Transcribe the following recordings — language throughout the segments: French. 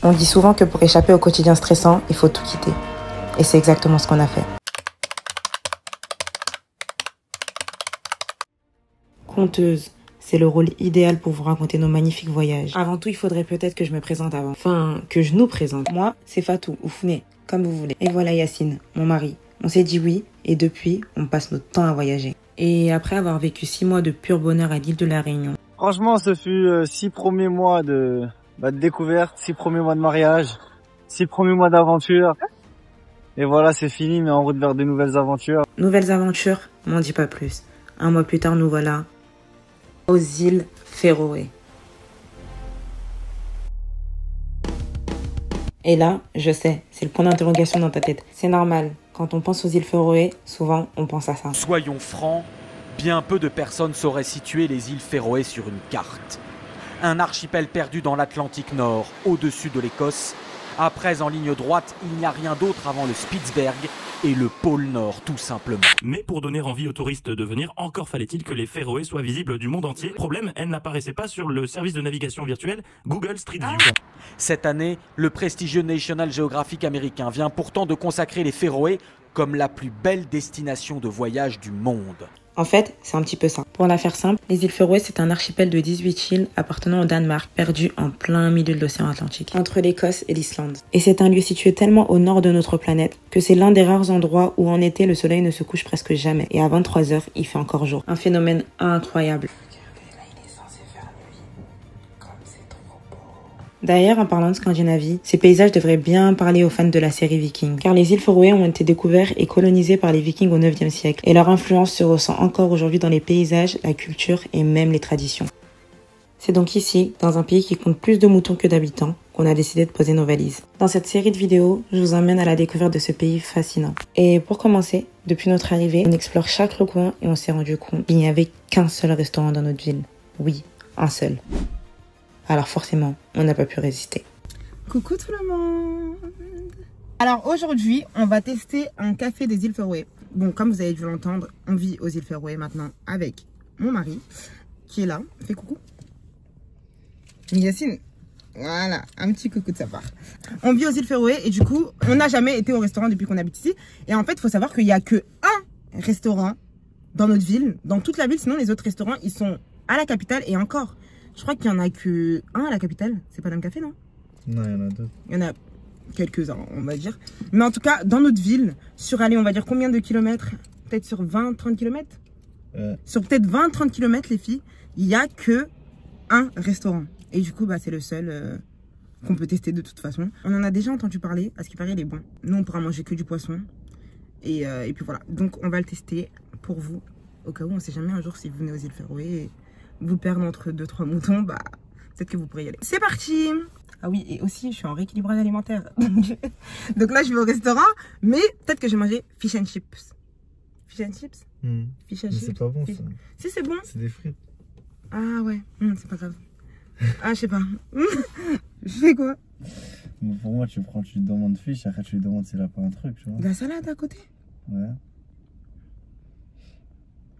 On dit souvent que pour échapper au quotidien stressant, il faut tout quitter. Et c'est exactement ce qu'on a fait. Conteuse, c'est le rôle idéal pour vous raconter nos magnifiques voyages. Avant tout, il faudrait peut-être que je me présente avant. Enfin, que je nous présente. Moi, c'est Fatou, ou Founé, comme vous voulez. Et voilà Yacine, mon mari. On s'est dit oui, et depuis, on passe notre temps à voyager. Et après avoir vécu 6 mois de pur bonheur à l'île de la Réunion. Franchement, ce fut 6 premiers mois de découverte, 6 premiers mois de mariage, 6 premiers mois d'aventure. Et voilà, c'est fini, mais en route vers de nouvelles aventures. Nouvelles aventures, m'en dis pas plus. 1 mois plus tard, nous voilà aux îles Féroé. Et là, je sais, c'est le point d'interrogation dans ta tête. C'est normal, quand on pense aux îles Féroé, souvent on pense à ça. Soyons francs, bien peu de personnes sauraient situer les îles Féroé sur une carte. Un archipel perdu dans l'Atlantique Nord, au-dessus de l'Écosse. Après, en ligne droite, il n'y a rien d'autre avant le Spitzberg et le pôle Nord, tout simplement. Mais pour donner envie aux touristes de venir, encore fallait-il que les Féroé soient visibles du monde entier. Problème, elles n'apparaissaient pas sur le service de navigation virtuel Google Street View. Cette année, le prestigieux National Geographic américain vient pourtant de consacrer les Féroé comme la plus belle destination de voyage du monde. En fait, c'est un petit peu ça. Pour la faire simple, les îles Féroé, c'est un archipel de 18 îles appartenant au Danemark, perdu en plein milieu de l'océan Atlantique, entre l'Écosse et l'Islande. Et c'est un lieu situé tellement au nord de notre planète que c'est l'un des rares endroits où en été, le soleil ne se couche presque jamais. Et à 23 h, il fait encore jour. Un phénomène incroyable. D'ailleurs, en parlant de Scandinavie, ces paysages devraient bien parler aux fans de la série Viking. Car les îles Féroé ont été découvertes et colonisées par les Vikings au 9e siècle. Et leur influence se ressent encore aujourd'hui dans les paysages, la culture et même les traditions. C'est donc ici, dans un pays qui compte plus de moutons que d'habitants, qu'on a décidé de poser nos valises. Dans cette série de vidéos, je vous emmène à la découverte de ce pays fascinant. Et pour commencer, depuis notre arrivée, on explore chaque recoin et on s'est rendu compte qu'il n'y avait qu'un seul restaurant dans notre ville. Oui, un seul. Alors forcément, on n'a pas pu résister. Coucou tout le monde. Alors aujourd'hui, on va tester un café des îles Féroé. Bon, comme vous avez dû l'entendre, on vit aux îles Féroé maintenant avec mon mari, qui est là. Fais coucou. Yacine, voilà, un petit coucou de sa part. On vit aux îles Féroé et du coup, on n'a jamais été au restaurant depuis qu'on habite ici. Et en fait, il faut savoir qu'il n'y a que un restaurant dans notre ville, dans toute la ville. Sinon, les autres restaurants, ils sont à la capitale et encore. Je crois qu'il n'y en a que un à la capitale. C'est Paname Café, non? Non, il y en a d'autres. Il y en a quelques-uns, on va dire. Mais en tout cas, dans notre ville, sur aller, on va dire combien de kilomètres? Peut-être sur 20-30 kilomètres. Sur peut-être 20-30 kilomètres, les filles, il n'y a que un restaurant. Et du coup, bah, c'est le seul qu'on peut tester de toute façon. On en a déjà entendu parler. À ce qui paraît, il est bon. Nous, on pourra manger que du poisson. Et puis voilà. Donc, on va le tester pour vous. Au cas où, on ne sait jamais un jour si vous venez aux îles Féroé et vous perdre entre 2-3 moutons, bah peut-être que vous pourrez y aller. C'est parti! Ah oui, et aussi, je suis en rééquilibrage alimentaire. Donc là, je vais au restaurant, mais peut-être que je vais manger fish and chips. Fish and chips? Fish and chips. C'est pas bon ça. Si, c'est bon. C'est des frites. Ah ouais, c'est pas grave. Ah, je sais pas. Je fais quoi? Bon, pour moi, tu demandes fish, après tu lui demandes s'il a pas un truc, tu vois. De la salade à côté? Ouais.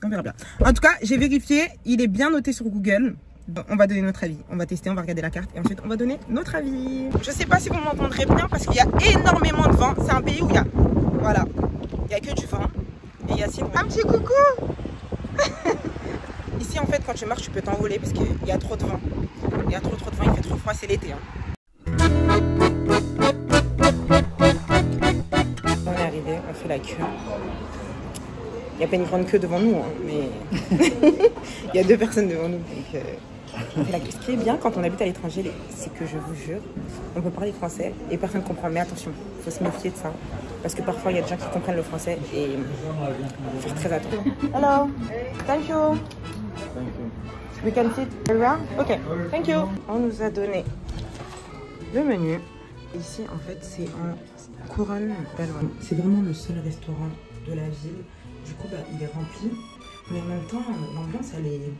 On verra bien. En tout cas, j'ai vérifié, il est bien noté sur Google. Bon, on va donner notre avis. On va tester, on va regarder la carte et ensuite on va donner notre avis. Je sais pas si vous m'entendrez bien parce qu'il y a énormément de vent. C'est un pays où il y a, voilà, il y a que du vent. Et Yacine, un petit coucou. Ici en fait, quand tu marches, tu peux t'envoler parce qu'il y a trop de vent. Il y a trop de vent, il fait trop froid, c'est l'été. On est arrivé, on fait la queue. Il n'y a pas une grande queue devant nous, hein, mais il y a 2 personnes devant nous. Donc, ce qui est bien quand on habite à l'étranger, c'est que je vous jure, on peut parler français et personne ne comprend. Mais attention, il faut se méfier de ça. Parce que parfois, il y a des gens qui comprennent le français et il faut faire très attention. Hello, thank you. We can sit around? Ok, thank you. On nous a donné le menu. Ici, en fait, c'est en couronne d'Aloine. C'est vraiment le seul restaurant de la ville. Du coup, bah, il est rempli, mais en même temps, l'ambiance, elle est...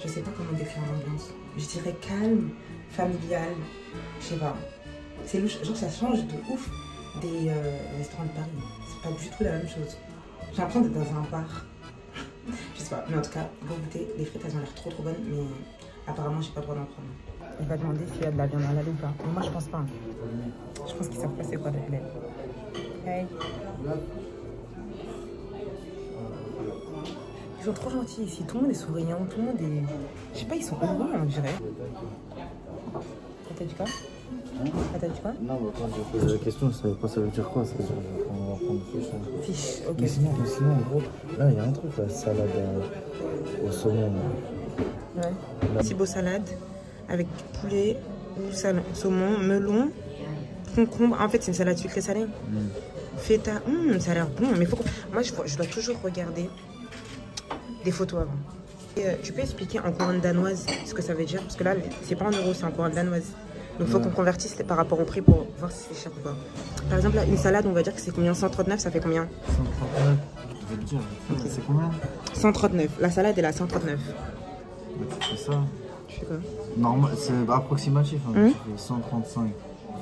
Je sais pas comment décrire l'ambiance. Je dirais calme, familiale, je sais pas. C'est louche, genre ça change de ouf des restaurants de Paris. C'est pas du tout la même chose. J'ai l'impression d'être dans un bar. Je sais pas, mais en tout cas, go goûter. Les frites, elles ont l'air trop bonnes, mais apparemment, j'ai pas le droit d'en prendre. Il va demander s'il y a de la viande halal ou pas. Mais moi, je pense pas. Je pense qu'ils savent pas c'est quoi le halal. Hey. Ils sont trop gentils ici. Tout le monde est souriant. Tout le monde est... Je sais pas, ils sont heureux, on dirait. T'as dit quoi? T'as dit quoi? Non, mais quand j'ai posé la question, je savais pas ça veut dire quoi. Ça veut dire qu'on va prendre fiche. Fiche, ok. Mais sinon, en gros, là, il y a un truc, la salade au saumon. Ouais. Thibaut salade avec poulet, ou saumon, melon, concombre. En fait, c'est une salade sucrée salée. Feta, ça a l'air bon. Mais faut moi, je dois toujours regarder des photos avant. Et, tu peux expliquer en couronne danoise ce que ça veut dire? Parce que là, c'est pas en euros, c'est en couronne danoise. Donc, il faut qu'on convertisse par rapport au prix pour voir si c'est cher ou pas. Par exemple, là, une salade, on va dire que c'est combien? 139, ça fait combien? 139, je vais te dire. Okay. C'est combien? 139. La salade, elle est à 139. C'est ça. Je sais quoi? Normal, c'est approximatif. Hein. Tu fais 135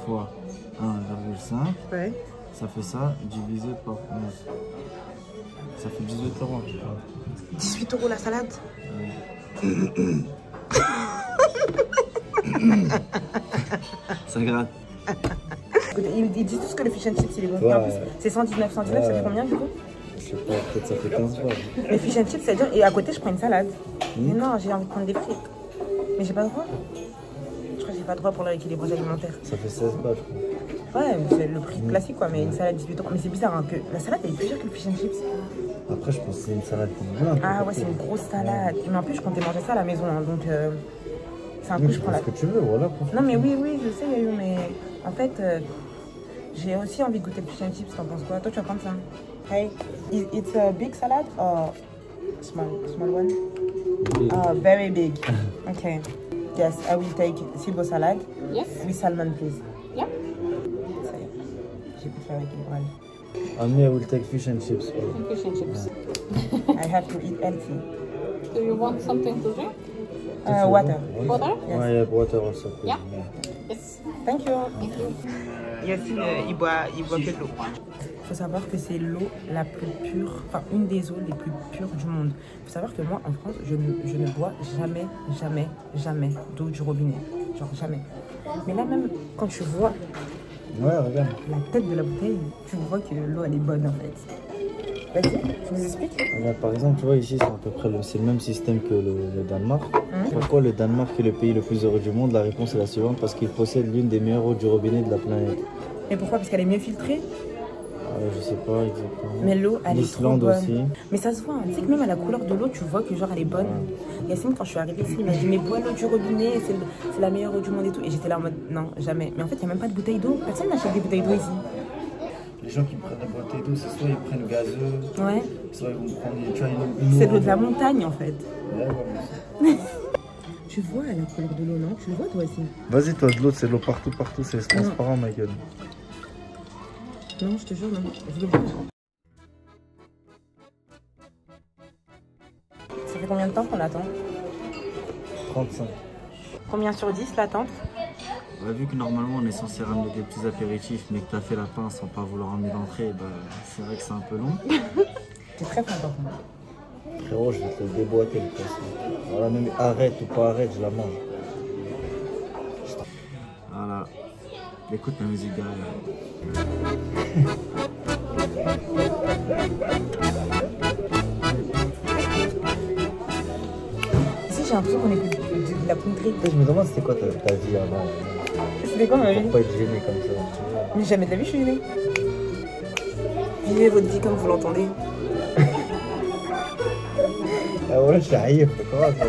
fois 1,5. Ouais. Ça fait ça, divisé par 11. Ça fait 18 €. 18 € la salade? Ça gratte. Ils disent tous que le fish and chips, il est bon. Ouais. En plus, c'est 119. 119, ça fait combien du coup? Je sais pas, peut-être ça fait 15 fois. Le fish and chips, c'est-à-dire, et à côté, je prends une salade. Mais non, j'ai envie de prendre des frites. Mais j'ai pas le droit. Je crois que j'ai pas le droit pour l'équilibrage alimentaire. Ça fait 16 balles, je crois. Ouais, c'est le prix classique, quoi. Mais une salade 18 €. Mais c'est bizarre, hein, que la salade, elle est plus chère que le fish and chips. Après, je pense que c'est une salade bien. Ah ouais, c'est une grosse salade. Mais en plus, je comptais manger ça à la maison, hein, donc c'est un coup, je prends la... ce que tu veux, voilà. Non, mais oui, je sais, mais en fait, j'ai aussi envie de goûter le fish and chips. T'en penses quoi? Toi, tu vas prendre ça? Hey, it's a big salad or small one? Big. Oh, very big. Okay. Yes, I will take Thibaut salad. Yes. With salmon, please. Yeah. J'ai pu faire l'équilibrage. Me, I will take fish and chips. Fish and chips. I have to eat healthy. Do you want something to drink? Water. Water? Yes. I have water also. Yeah. Yes. Thank you. Thank you. Yacine, il boit que de l'eau. Il faut savoir que c'est l'eau la plus pure, enfin une des eaux les plus pures du monde. Il faut savoir que moi, en France, je ne bois jamais d'eau du robinet. Genre jamais. Mais là même, quand tu vois regarde. La tête de la bouteille, tu vois que l'eau, elle est bonne en fait. Vas-y, tu nous expliques? Regarde, par exemple, tu vois ici, c'est à peu près le même système que le Danemark. Pourquoi le Danemark est le pays le plus heureux du monde? La réponse est la suivante, parce qu'il possède l'une des meilleures eaux du robinet de la planète. Et pourquoi? Parce qu'elle est mieux filtrée? Je sais pas exactement. Mais l'eau, elle est trop bonne. Aussi. Mais ça se voit, tu sais que même à la couleur de l'eau, tu vois que genre elle est bonne. Yacine, quand je suis arrivée ici, il m'a dit mais bois l'eau du robinet, c'est la meilleure eau du monde et tout. Et j'étais là en mode non, jamais. Mais en fait, il n'y a même pas de bouteille d'eau. Personne n'achète des bouteilles d'eau ici. Les gens qui prennent la bouteille d'eau, c'est soit ils prennent gazeux, soit ils vont prendre tu vois, c'est de l'eau de la montagne en fait. Ouais. Tu vois la couleur de l'eau, non? Tu le vois toi aussi? Vas-y, toi, de l'eau, c'est de l'eau partout, c'est transparent, ma gueule. Non, je te jure, non. Je le vois. Ça fait combien de temps qu'on attend? 35. Combien sur 10 l'attente? Vu que normalement on est censé ramener des petits apéritifs, mais que tu as fait la pince sans pas vouloir ramener d'entrée, c'est vrai que c'est un peu long. C'est très content. Frérot, je vais te le déboîter le poisson. Voilà, même arrête ou pas arrête, je la mange. Voilà. Écoute la musique derrière. Ici, j'ai l'impression qu'on est de la poudrerie. Je me demande c'était quoi ta vie avant. C'était quoi ma vie? Pour pas être gêné comme ça. Mais jamais de la vie, je suis gênée. Vivez votre vie comme vous l'entendez. Ah ouais, je suis haïf, c'est quoi ça?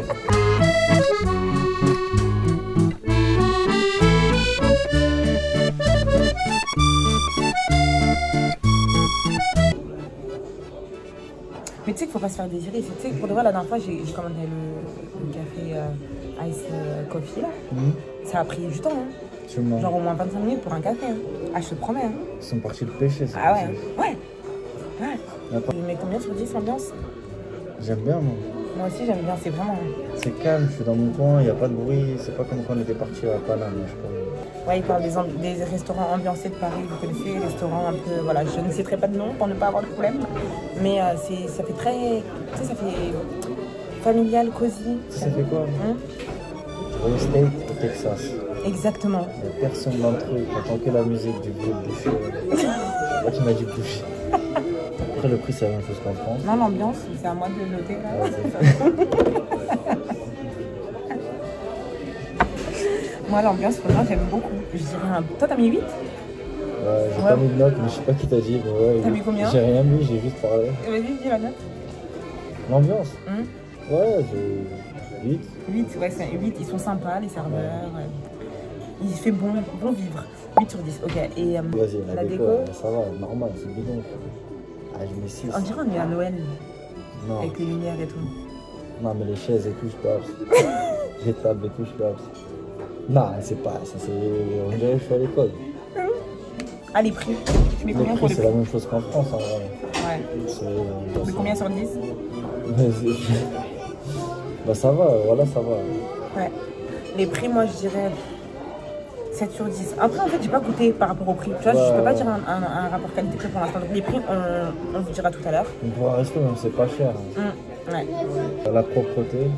Mais tu sais qu'il faut pas se faire désirer. Tu sais, pour de vrai, la dernière fois, j'ai commandé le café Ice Coffee là. Ça a pris du temps. Hein. Genre au moins 25 minutes pour un café. Hein. Ah, je te promets. Hein. Ils sont partis le pêcher, ça. Ah ouais. Ouais. Mais combien sur 10 l'ambiance? J'aime bien, moi. Moi aussi, j'aime bien. C'est vraiment. C'est calme, je suis dans mon coin, il n'y a pas de bruit. C'est pas comme quand on était parti à Paname, je crois. Ouais, il parle des restaurants ambiancés de Paris, vous connaissez, les restaurants un peu, voilà, je ne citerai pas de nom pour ne pas avoir de problème, mais ça fait très, tu sais, ça fait familial, cosy. Ça fait quoi? Real estate. Texas. Exactement. Il n'y a personne d'entre eux qui entend que la musique du bruit de boucher. Moi qui m'a dit boucher. Après, le prix, c'est la même chose qu'en France. Non, l'ambiance, c'est à moi de noter là. Ouais, Moi, l'ambiance, vraiment, j'aime beaucoup. Je dirais un. Toi, t'as mis 8? ouais, j'ai pas mis de note, mais je sais pas qui t'a dit. Mais ouais, T'as mis combien? J'ai rien mis, j'ai juste parlé. Vas-y, dis la note. L'ambiance Hum. Ouais, j'ai 8. 8, ouais, c'est 8. Ils sont sympas, les serveurs. Il fait bon vivre. 8 sur 10, ok. Et Vas-y, la déco, ça va, normal, c'est bidon. Ah, je mets 6. on dirait on est à Noël, Non. avec les lumières et tout. Non, mais les chaises et tout, je peux abs. Les tables et tout, je peux abs. Non, c'est pas ça, c'est. On dirait que je suis à l'école. Ah, les prix. Tu mets Le combien pour prix, les c'est prix? la même chose qu'en France, en vrai. Ouais. Tu mets combien sur 10? Bah, ça va, voilà, ça va. Ouais. Les prix, moi, je dirais 7 sur 10. Après, en fait, j'ai pas goûté par rapport au prix. Tu vois, je peux pas dire un rapport qualité-prix pour l'instant. Donc, les prix, on vous dira tout à l'heure. On pourra rester, même c'est pas cher. Ouais. La propreté.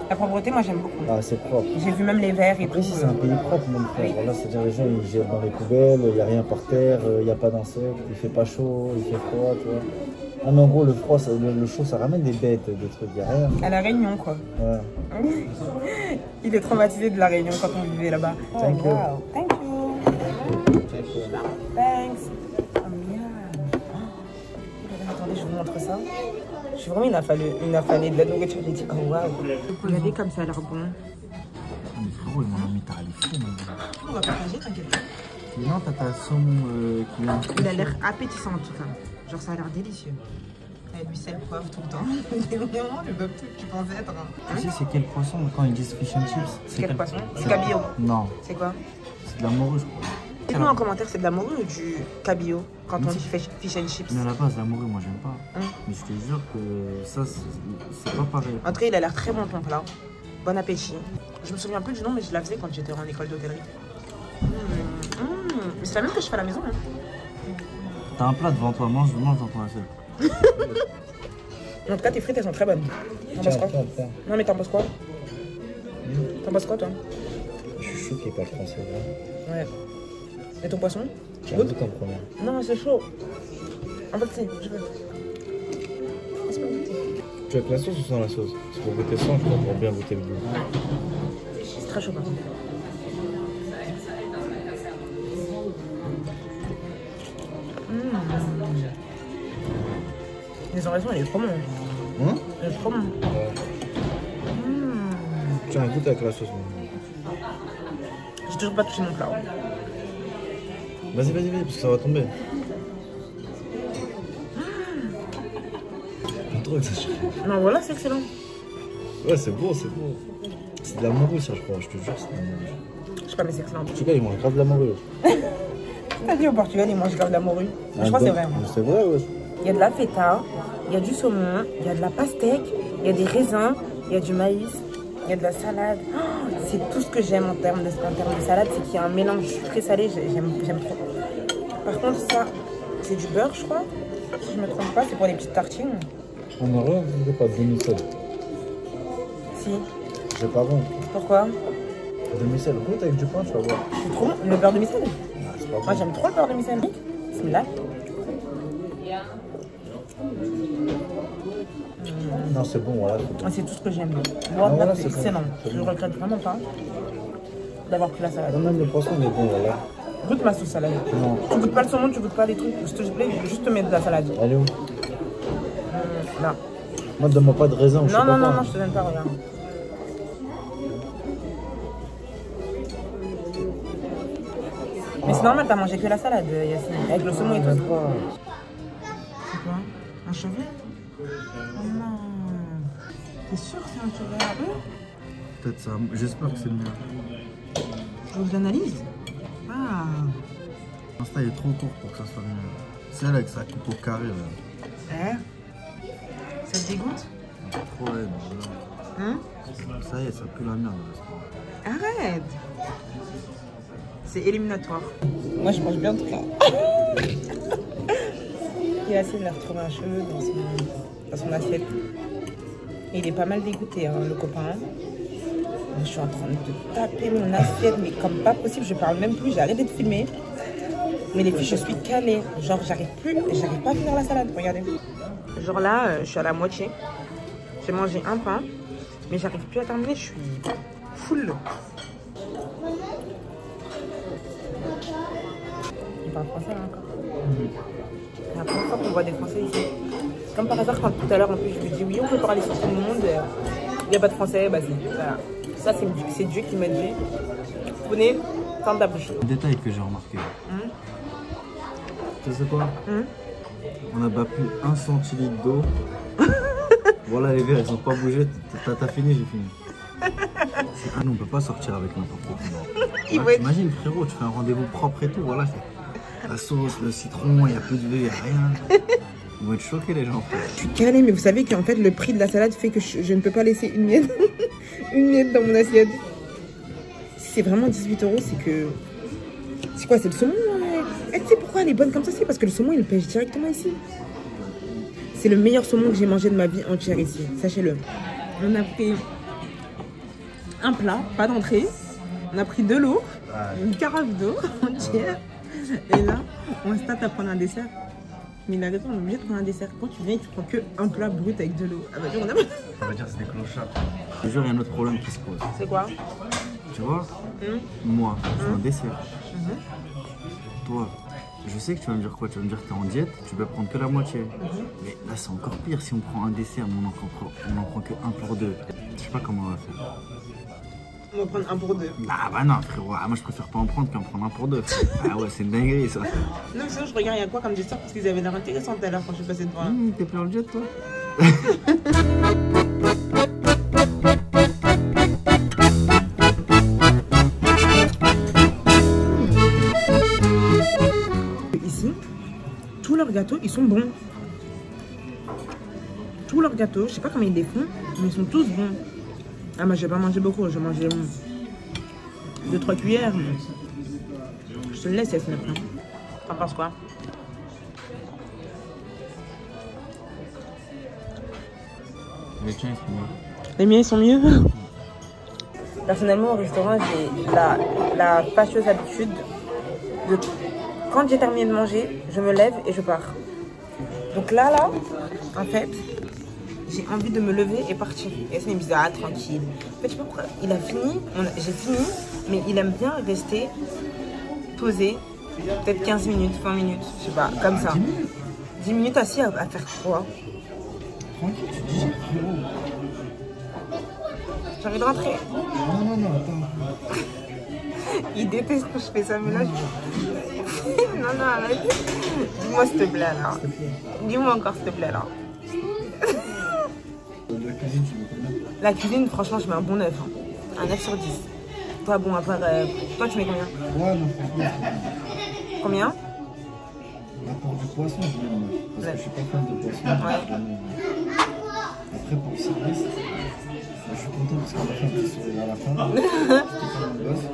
La propreté, moi, j'aime beaucoup. Ah, c'est propre. J'ai vu même les verres et Après, tout. si c'est un pays propre, mon frère. Oui. Voilà, c'est-à-dire les gens, ils jettent dans les poubelles, il n'y a rien par terre, il n'y a pas d'insectes, il fait pas chaud, il fait froid, tu vois. Ah, mais en gros, le froid, le chaud, ça ramène des bêtes, des trucs, il n'y a rien. À La Réunion, quoi. Ouais. Il est traumatisé de La Réunion quand on vivait là-bas. Thank you. Wow. Thank you. Thanks. Oh, miam. Oh. Attendez, je vous montre ça. Je suis vraiment une affalée de la nourriture. J'ai dit, oh waouh. Regardez comme ça a l'air bon. Mais frérot, ils m'ont mis ta fou, On va partager, t'inquiète. non, t'as ta saumon qui vient. Il a l'air appétissant en tout cas. Genre ça a l'air délicieux. Avec du sel, poivre tout le temps. C'est vraiment le bub que tu pensais être. Tu sais, c'est quel poisson quand ils disent fish and chips? C'est quel poisson? C'est cabillaud. Non, C'est quoi? c'est de la morue, je crois. Dites-moi en commentaire, c'est de la morue ou du cabillaud quand on dit fish and chips? Mais à la base, la morue, moi, j'aime pas. Hum. Mais je te jure que ça, c'est pas pareil. En tout cas, il a l'air très bon ton plat. Bon appétit. Je me souviens plus du nom, mais je la faisais quand j'étais en école d'hôtellerie. Mais c'est la même que je fais à la maison. Hein. T'as un plat devant toi, mange dans ton assiette. En tout cas, tes frites, elles sont très bonnes. T'en penses quoi? Non, mais t'en penses quoi? T'en penses quoi, toi? Je suis chaud qu'il n'y ait pas de français, là. Ouais. Et ton poisson? Tu J'ai goûtes? goûté en première. Non, c'est chaud. En fait, c'est. Je veux. Laisse-moi goûter. Tu veux avec la sauce ou sans la sauce? C'est pour goûter sans, je crois, pour bien goûter le goût. C'est très chaud, par contre. Les oraisons, elle est trop bonne. Elle est trop bonne. Tu as un goût avec la sauce, J'ai toujours pas touché mon plat. Vas-y, parce que ça va tomber. Trop exagéré. Non, voilà, c'est excellent. Ouais, c'est beau, c'est beau. C'est de la morue, ça, je crois. Je te jure, c'est de la morue. Je sais pas, mais c'est excellent. En tout cas, ils mangent grave de la morue. T'as dit au Portugal, ils mangent grave de la morue. Mais je crois que c'est vrai. C'est vrai, ouais. Il y a de la feta, il y a du saumon, il y a de la pastèque, il y a des raisins, il y a du maïs, il y a de la salade. Oh, c'est tout ce que j'aime en termes de salade, c'est qu'il y a un mélange sucré-salé, j'aime trop. Par contre, ça, c'est du beurre, je crois. Si je me trompe pas, c'est pour les petites tartines. On aurait pas de demi-sel. Si. C'est pas bon. Pourquoi? Demi-sel, goûte avec du pain, tu vas voir. C'est trop bon. Le beurre de micelle. Ah, c'est pas bon. Moi, j'aime trop le beurre de micelle. Bismillah. Non, c'est bon, voilà. Ah, c'est tout ce que j'aime. Ah, voilà, c'est c'est bon. excellent. C'est Je bon. regrette vraiment pas d'avoir pris la salade. Non, même le poisson, il est bon, voilà. Goûte ma sauce salade. Non. Tu goûtes pas le saumon, tu goûtes pas les trucs. S'il te plaît, je vais juste te mettre de la salade. Elle est où? Là. Moi, donne-moi pas de raisin ou je sais Non, pas non, non, quoi. non, je te donne pas, regarde. Mais c'est normal, t'as mangé que la salade, Yacine, avec le saumon et tout. C'est quoi? Un chevet? Oh non. T'es sûr que c'est un chevet à eux? Peut-être ça. J'espère que c'est le mien. Je vous l'analyse. Ah. L'insta est trop court pour que ça soit mieux. C'est elle avec sa coupe au carré, là. Hein? Ça te dégoûte? Trop laide. Hein? Ça y est, ça pue la merde. Arrête! C'est éliminatoire. Moi, je mange bien en tout cas. Yacine a retrouvé un cheveu dans son assiette. Et il est pas mal dégoûté, hein, le copain. Je suis en train de taper mon assiette, mais comme pas possible, je parle même plus, j'ai arrêté de filmer. Mais les filles, je suis calée. Genre, j'arrive pas à finir la salade, regardez. Genre là, je suis à la moitié. J'ai mangé un pain, mais j'arrive plus à terminer, je suis full. Il parle français là encore. C'est la première fois qu'on voit des Français ici. Comme par hasard, quand tout à l'heure, en plus, je lui dis oui, on peut parler sur tout le monde. Il n'y a pas de Français, vas-y. Voilà. Ça, c'est Dieu qui m'a dit. Venez, ferme ta bouche. Un détail que j'ai remarqué. Tu sais quoi? On n'a pas plus 1 centilitre d'eau. Voilà, les verres, ils ont pas bougé. T'as fini, j'ai fini. Nous, on peut pas sortir avec n'importe quoi. T'imagines, frérot, tu fais un rendez-vous propre et tout. Voilà, la sauce, le citron, il n'y a plus de verre, il n'y a rien. Ils vont être choqués, les gens. Je suis calée, mais vous savez qu'en fait, le prix de la salade fait que je ne peux pas laisser une miette, une miette dans mon assiette. Si c'est vraiment 18 €, c'est que... C'est quoi, c'est le saumon? Et tu sais pourquoi elle est bonne comme ça? C'est parce que le saumon, il pêche directement ici. C'est le meilleur saumon que j'ai mangé de ma vie entière ici, sachez-le. On a pris un plat, pas d'entrée. On a pris de l'eau, une carafe d'eau entière. Et là, on se tâte à prendre un dessert. Mais il a raison, on est obligé de prendre un dessert. Quand tu viens, tu prends que un plat brut avec de l'eau. Ah bah, on a... Ça veut dire que c'est des clochards. Je te jure, il y a un autre problème qui se pose. C'est quoi? Tu vois, moi, je fais un dessert. Toi, je sais que tu vas me dire quoi? Tu vas me dire que tu es en diète, tu peux prendre que la moitié. Mais là, c'est encore pire si on prend un dessert, mais on en prend que 1 pour 2. Je sais pas comment on va faire. On va prendre 1 pour 2. Ah bah non, frérot, moi je préfère pas en prendre qu'en prendre 1 pour 2. Ah ouais, c'est une dinguerie ça. Non, sinon je regarde, il y a quoi comme dessert parce qu'ils avaient l'air intéressants tout à l'heure quand je suis passée devant. T'es plus en diète toi? Ici, tous leurs gâteaux, ils sont bons. Tous leurs gâteaux, je sais pas comment ils les font, mais ils sont tous bons. Ah, moi j'ai pas mangé beaucoup, j'ai mangé 2-3 cuillères. Je te le laisse, Yasmine, après. T'en penses quoi? Les tiens, ils sont mieux. Les miens, ils sont mieux. Personnellement, au restaurant, j'ai la fâcheuse habitude de... Quand j'ai terminé de manger, je me lève et je pars. Donc là, en fait, j'ai envie de me lever et partir. Et ça, il me dit, ah, tranquille. En fait, je sais pas pourquoi. Il a fini, j'ai fini, mais il aime bien rester posé, peut-être 15 minutes, 20 minutes, je sais pas, comme ça. 10 minutes assis à faire quoi? Tranquille, tu dis, frérot. J'ai envie de rentrer. Non, attends. Il déteste quand je fais ça, mais là, non, arrête. Dis-moi s'il te plaît, là. Dis-moi encore s'il te plaît, là. La cuisine, tu mets combien? La cuisine, franchement, je mets un bon 9. Hein. Un 9 sur 10. Toi, bon, à part... toi, tu mets combien? Ouais, non, franchement. Combien? Pour du poisson, je mets 9. Parce que je suis pas fan de poisson. Ouais. Après, pour le service, je suis content parce qu'on a fait un petit sourire à la fin. C'était comme un gosse.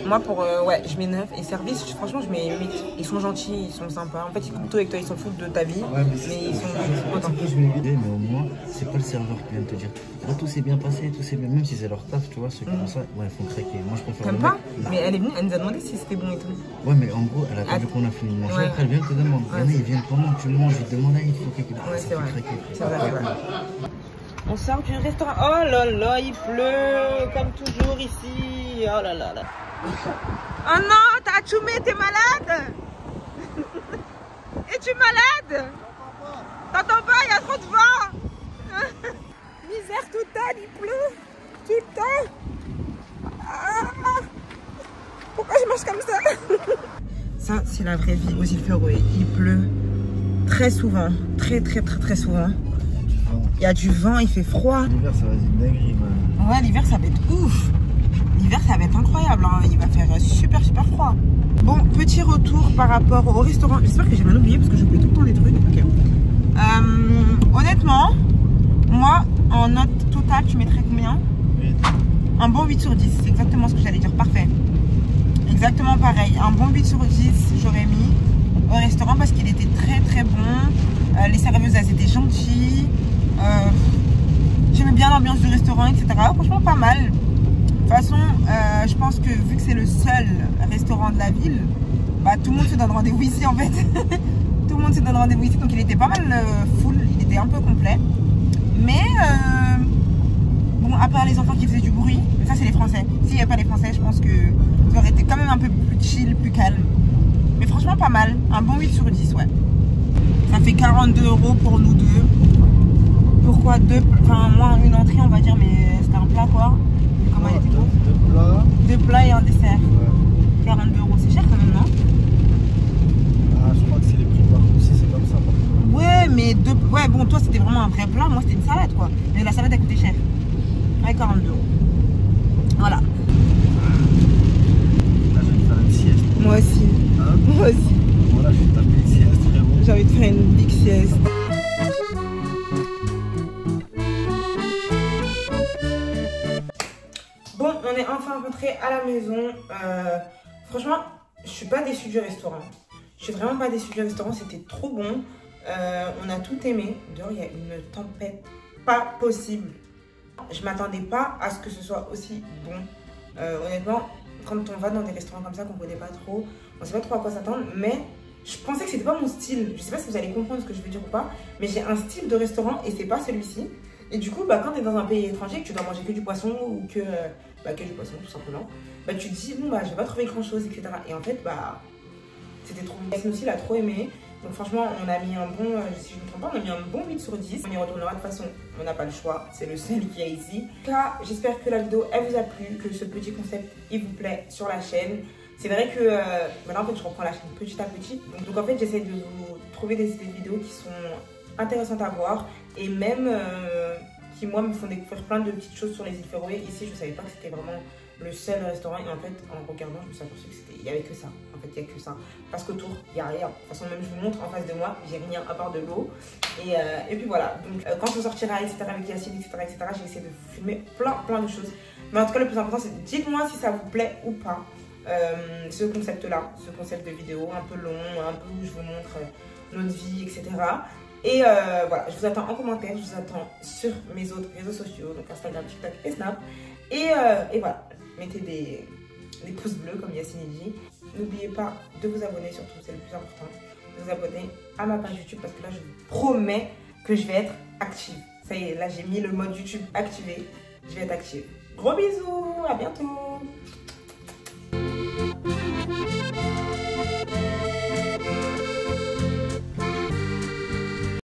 Moi, pour... ouais, je mets 9. Et service, franchement, je mets 8. Ils sont gentils, ils sont sympas. En fait, ils coupent tout avec toi, ils s'en foutent de ta vie. Ouais, mais ils sont contents. Après, je mets 8, mais au moins, c'est pas le serveur qui vient te dire là, tout s'est bien passé, tout s'est bien. Même si c'est leur taf, tu vois, ceux qui font ça, ouais, ils font craquer. Moi, je préfère. T'aimes pas? Mais elle est venue, elle nous a demandé si c'était bon et tout. Ouais, mais en gros, elle a attendu qu'on a fini de manger. Après, elle vient te demander. Il y en a, ils viennent pendant que tu manges, ils te demandent, il faut quelque chose. Ouais, c'est vrai. C'est vrai. On sort du restaurant. Oh là là, il pleut comme toujours ici. Oh là là là. Oh non, t'as Tchoumé, t'es malade? Es-tu malade? T'entends pas, il y a trop de vent. Misère totale, il pleut tout le temps. Ah, pourquoi je marche comme ça? Ça, c'est la vraie vie aux îles Féroé. Il pleut très souvent, très souvent. Il y a du vent, il fait froid. L'hiver, ça va être une dinguerie, man. Ouais, l'hiver, ça va être ouf. L'hiver, ça va être incroyable. Hein. Il va faire super froid. Bon, petit retour par rapport au restaurant. J'espère que j'ai rien oublié parce que j'oublie tout le temps des trucs. Okay. Honnêtement, moi, en note totale, tu mettrais combien? 8. Un bon 8 sur 10. C'est exactement ce que j'allais dire. Parfait. Exactement pareil. Un bon 8 sur 10, j'aurais mis au restaurant parce qu'il était très bon. Les serveuses, elles étaient gentilles. Je J'aimais bien l'ambiance du restaurant, etc. Franchement, pas mal. De toute façon, je pense que vu que c'est le seul restaurant de la ville, bah, tout le monde se donne rendez-vous ici en fait. Tout le monde se donne rendez-vous ici, donc il était pas mal full, il était un peu complet. Mais bon, à part les enfants qui faisaient du bruit, mais ça c'est les Français. S'il n'y avait pas les Français, je pense que ça aurait été quand même un peu plus chill, plus calme. Mais franchement pas mal, un bon 8 sur 10, ouais. Ça fait 42 € pour nous deux. Pourquoi deux, enfin moins une entrée on va dire, mais c'était un plat quoi. Comment elle était grosse? Deux plats et un dessert. Ouais. 42 €, c'est cher quand même, non? Ah, je crois que c'est les prix partout aussi, c'est comme ça. Ouais, mais ouais, bon, toi c'était vraiment un vrai plat, moi c'était une salade quoi. Mais la salade a coûté cher. Ouais, 42 €. Voilà. Là, je vais me faire une sieste. Moi aussi. Hein? Moi aussi. Voilà, je vais taper une sieste, frérot. J'ai envie de faire une big sieste. Bon, on est enfin rentré à la maison. Franchement, je suis pas déçue du restaurant. Je suis vraiment pas déçue du restaurant, c'était trop bon. On a tout aimé. Dehors, il y a une tempête pas possible. Je m'attendais pas à ce que ce soit aussi bon. Honnêtement, quand on va dans des restaurants comme ça qu'on connaît pas trop, on sait pas trop à quoi s'attendre, mais je pensais que c'était pas mon style. Je sais pas si vous allez comprendre ce que je veux dire ou pas, mais j'ai un style de restaurant et c'est pas celui-ci. Et du coup, bah, quand tu es dans un pays étranger, que tu dois manger que du poisson ou que du poisson tout simplement, bah, tu te dis, bon, bah, je vais pas trouver grand chose, etc. Et en fait, bah, c'était trop bon. Nous aussi, il a trop aimé. Donc, franchement, on a mis un bon, si je ne me trompe pas, on a mis un bon 8 sur 10. On y retournera de toute façon, on n'a pas le choix, c'est le seul qu'il y a ici. En tout cas, j'espère que la vidéo, elle vous a plu, que ce petit concept, il vous plaît sur la chaîne. C'est vrai que maintenant, en fait, je reprends la chaîne petit à petit. Donc en fait, j'essaie de vous trouver des idées de vidéos qui sont intéressantes à voir et même qui, moi, me font découvrir plein de petites choses sur les îles Féroé. Ici, je ne savais pas que c'était vraiment le seul restaurant et en fait, en regardant, je me suis aperçue qu'il n'y avait que ça. En fait, il n'y a que ça. Parce qu'autour, il n'y a rien. De toute façon, même je vous montre en face de moi, j'ai rien à part de l'eau. Et puis voilà. Donc, quand on sortira, etc., avec Yacine, etc., j'ai essayé de vous filmer plein de choses. Mais en tout cas, le plus important, c'est dites-moi si ça vous plaît ou pas. Ce concept-là, ce concept de vidéo un peu long, un peu où je vous montre notre vie, etc. Et voilà, je vous attends en commentaire, je vous attends sur mes autres réseaux sociaux, donc Instagram, TikTok et Snap. Et voilà, mettez des pouces bleus comme Yacine dit. N'oubliez pas de vous abonner, surtout c'est le plus important, de vous abonner à ma page YouTube parce que là je vous promets que je vais être active. Ça y est, là j'ai mis le mode YouTube activé, je vais être active. Gros bisous, à bientôt.